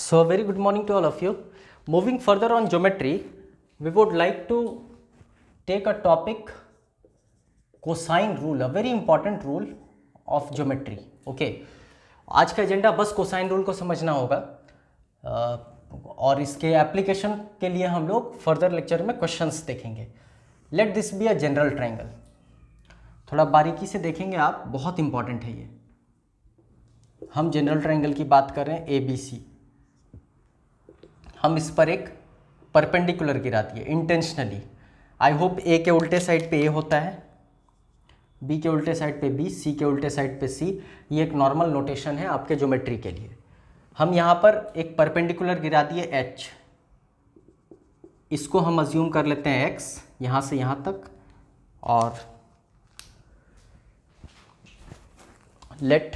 So, a very good morning to all of you. Moving further on geometry, we would like to take a topic cosine rule, a very important rule of geometry. Okay, आज का agenda बस cosine rule को समझना होगा और इसके application के लिए हम लोग फर्दर लेक्चर में क्वेश्चंस देखेंगे. Late this be a general triangle. थोड़ा बारीकी से देखेंगे आप, बहुत इंपॉर्टेंट है ये. हम जनरल ट्रायंगल की बात कर रहे हैं ABC. हम इस पर एक परपेंडिकुलर गिरा दिए इंटेंशनली. आई होप ए के उल्टे साइड पे ए होता है, बी के उल्टे साइड पे बी, सी के उल्टे साइड पे सी. ये एक नॉर्मल नोटेशन है आपके ज्योमेट्री के लिए. हम यहाँ पर एक परपेंडिकुलर गिरा दिए H. इसको हम अज्यूम कर लेते हैं X यहाँ से यहाँ तक, और let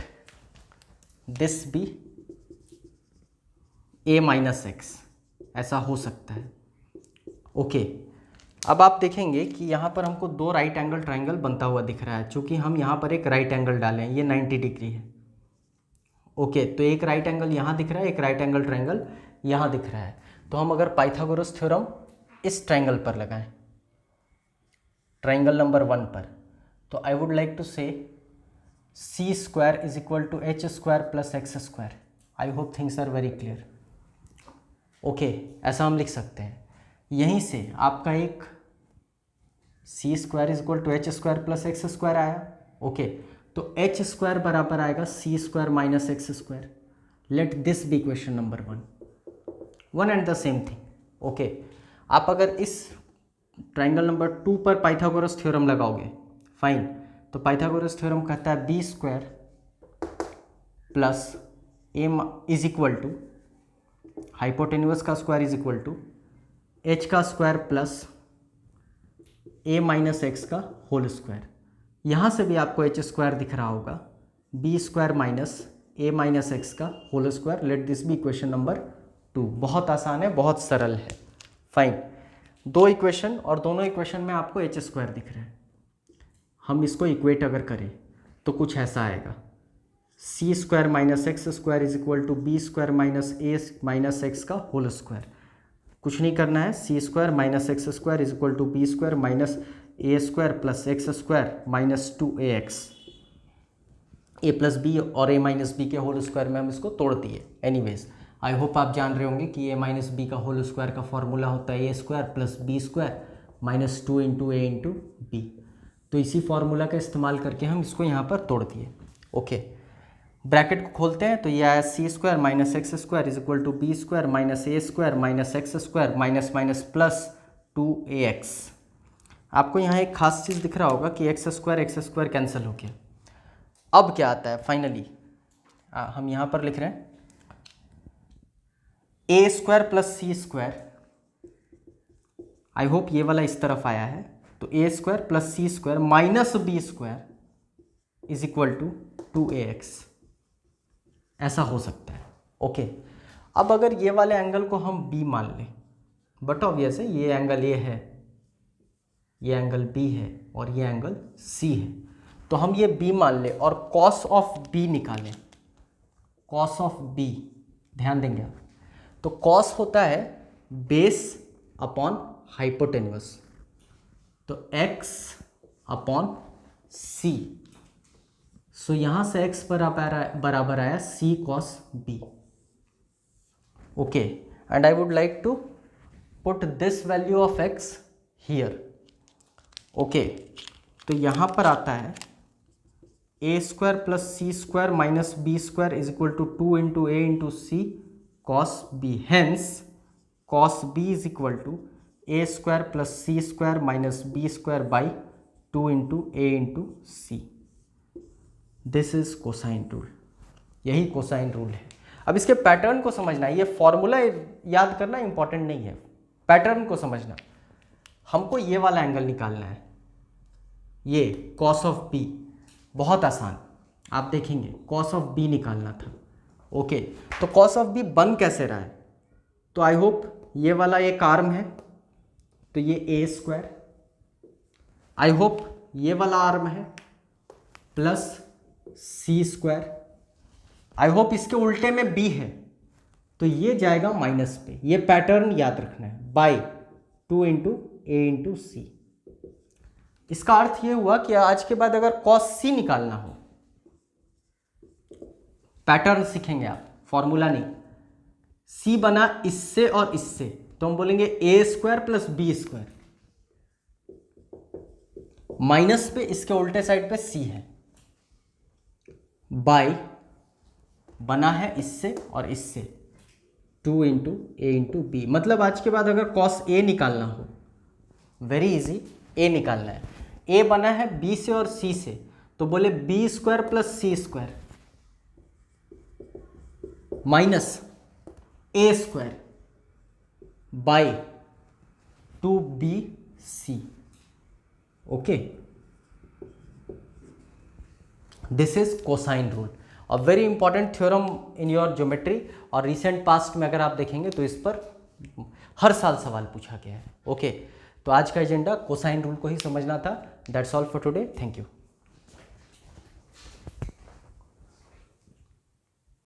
this be A minus x. ऐसा हो सकता है. ओके, अब आप देखेंगे कि यहाँ पर हमको दो राइट एंगल ट्रायंगल बनता हुआ दिख रहा है. चूंकि हम यहाँ पर एक राइट एंगल डालें, ये 90 डिग्री है. ओके, तो एक राइट एंगल यहाँ दिख रहा है, एक राइट एंगल ट्रायंगल यहाँ दिख रहा है. तो हम अगर पाइथागोरस थ्योरम इस ट्रायंगल पर लगाएं, ट्रायंगल नंबर 1 पर, तो आई would like to say c square is equal to h square plus x square. I hope things are very clear. Okay, ऐसा हम लिख सकते हैं. यहीं से आपका एक c square is equal to h square plus x square आया. ओके, तो एच स्क्वायर बराबर आएगा c square minus x square. Let this be equation number 1 and the same thing. Okay, आप अगर इस ट्राइंगल नंबर 2 पर पाइथागोरस थ्योरम लगाओगे, fine, तो पाइथागोरस थ्योरम कहता है b square plus a is equal to hypotenuse का square is equal to h का square plus a minus x का होल स्क्वायर. यहाँ से भी आपको एच स्क्वायर दिख रहा होगा, b square minus a minus x का whole square. Let this be equation number 2. बहुत आसान है, बहुत सरल है. फाइन, दो इक्वेशन और दोनों इक्वेशन में आपको एच स्क्वायर दिख रहा है. हम इसको इक्वेट अगर करें तो कुछ ऐसा आएगा, c square minus x square is equal to b square minus a minus x का होल स्क्वायर. कुछ नहीं करना है, c square minus x square is equal to b square minus a square plus x square minus 2ax. A plus b और a minus b के whole square में हम इसको तोड़ दिए. एनीवेज, आई होप आप जान रहे होंगे कि ए माइनस बी का होल स्क्वायर का फॉर्मूला होता है a square plus b square minus 2 into a into b. तो इसी फॉर्मूला का इस्तेमाल करके हम इसको यहाँ पर तोड़ दिए. ओके, ब्रैकेट को खोलते हैं तो ये आया c square minus x square is equal to b square minus a square minus x square minus minus plus 2ax. आपको यहाँ एक खास चीज़ दिख रहा होगा कि एक्स स्क्वायर कैंसिल हो गया. अब क्या आता है फाइनली, हम यहाँ पर लिख रहे हैं a square plus c square. I hope ये वाला इस तरफ आया है. तो a square plus c square minus b square is equal to 2ax. ऐसा हो सकता है. ओके, अब अगर ये वाले एंगल को हम B मान लें, बट ऑब्वियस है ये एंगल A है, ये एंगल B है और ये एंगल C है. तो हम ये B मान लें और cos ऑफ B निकालें. cos ऑफ B, ध्यान देंगे आप, तो cos होता है बेस अपॉन हाइपोटेन्यूस, तो x अपॉन C. सो यहाँ से x बराबर आया c cos b. Okay, and I would like to put this value of x here. Okay, तो यहाँ पर आता है a square plus c square minus b square is equal to 2 into a into c cos b. Hence cos b is equal to a square plus c square minus b square by 2 into a into c. This is cosine rule. यही cosine rule है. अब इसके pattern को समझना है, ये formula याद करना इंपॉर्टेंट नहीं है, पैटर्न को समझना. हमको ये वाला एंगल निकालना है, ये कॉस ऑफ बी. बहुत आसान, आप देखेंगे कॉस ऑफ बी निकालना था. ओके, तो कॉस ऑफ बी बन कैसे रहा है, तो आई होप ये वाला एक आर्म है, तो ये ए स्क्वायर. आई होप ये वाला आर्म है plus c square. I hope इसके उल्टे में बी है, तो ये जाएगा माइनस पे। ये पैटर्न याद रखना है, बाय 2 इंटू ए इंटू सी। इसका अर्थ ये हुआ कि आज के बाद अगर कॉस सी निकालना हो, पैटर्न सीखेंगे आप, फॉर्मूला नहीं। सी बना इससे और इससे, तो हम बोलेंगे a square plus b square, minus पे इसके उल्टे साइड पे सी है, बाय बना है इससे और इससे 2 इंटू ए इंटू बी। मतलब आज के बाद अगर कॉस ए निकालना हो, वेरी इजी, ए निकालना है। ए बना है बी से और सी से, तो बोले b square plus c square minus a square by 2bc। Okay, this is cosine rule, a very important theorem in your geometry. और रिसेंट पास्ट में अगर आप देखेंगे तो इस पर हर साल सवाल पूछा गया है। ओके, तो आज का एजेंडा कोसाइन रूल को ही समझना था। That's all for today, thank you.